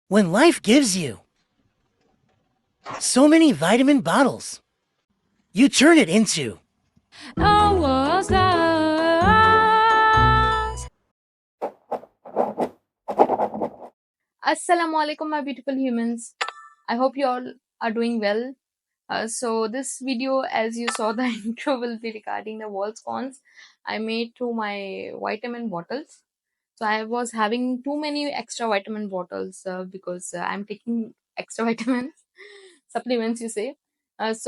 When life gives you so many vitamin bottles, you turn it into I was lost. Assalamu alaikum, my beautiful humans. I hope you all are doing well. So this video, as you saw the intro, will be regarding the wall scones I made through my vitamin bottles. So I was having too many extra vitamin bottles because I'm taking extra vitamins, supplements, you say. The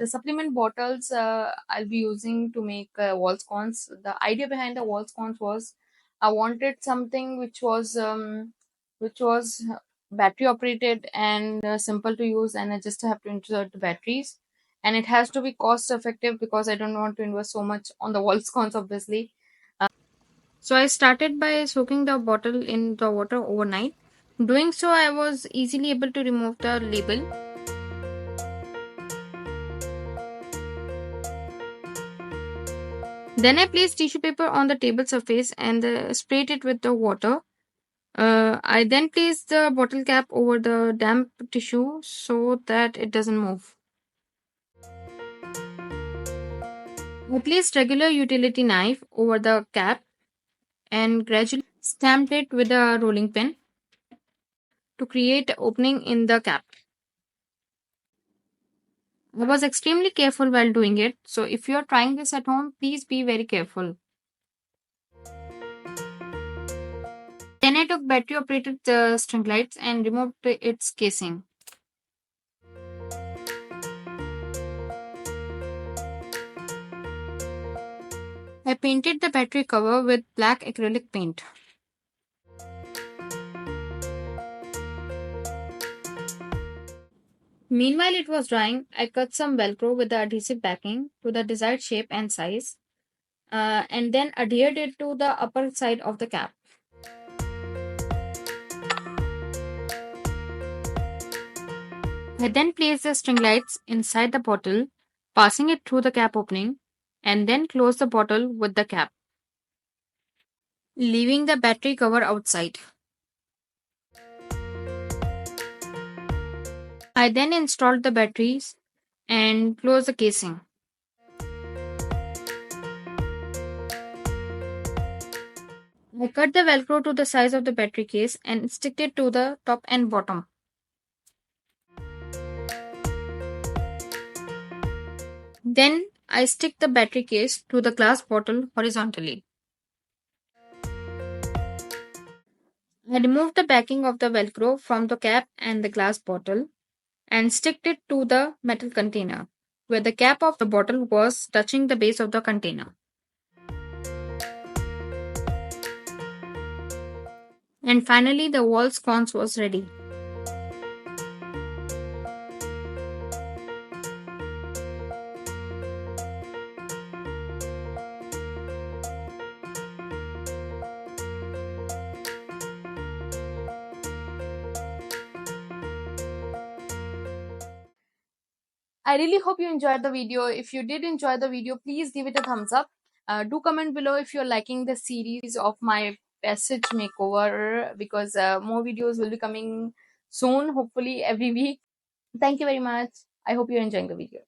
supplement bottles I'll be using to make wall scones. The idea behind the wall scones was I wanted something which was battery operated and simple to use, and I just have to insert the batteries, and it has to be cost effective because I don't want to invest so much on the wall scones, obviously. So I started by soaking the bottle in the water overnight. Doing so, I was easily able to remove the label. Then I placed tissue paper on the table surface and sprayed it with the water. I then placed the bottle cap over the damp tissue so that it doesn't move. I placed regular utility knife over the cap and gradually stamped it with a rolling pin to create an opening in the cap. I was extremely careful while doing it, so if you are trying this at home, please be very careful. Then I took battery operated string lights and removed its casing. I painted the battery cover with black acrylic paint. Meanwhile, it was drying. I cut some Velcro with the adhesive backing to the desired shape and size, and then adhered it to the upper side of the cap. I then placed the string lights inside the bottle, passing it through the cap opening, and then closed the bottle with the cap, leaving the battery cover outside. I then installed the batteries and closed the casing. I cut the Velcro to the size of the battery case and sticked it to the top and bottom. Then I stick the battery case to the glass bottle horizontally. I removed the backing of the Velcro from the cap and the glass bottle and sticked it to the metal container, where the cap of the bottle was touching the base of the container. And finally, the wall sconce was ready. I really hope you enjoyed the video. If you did enjoy the video, please give it a thumbs up. Do comment below if you're liking the series of my passage makeover, because more videos will be coming soon, hopefully every week. Thank you very much. I hope you're enjoying the video.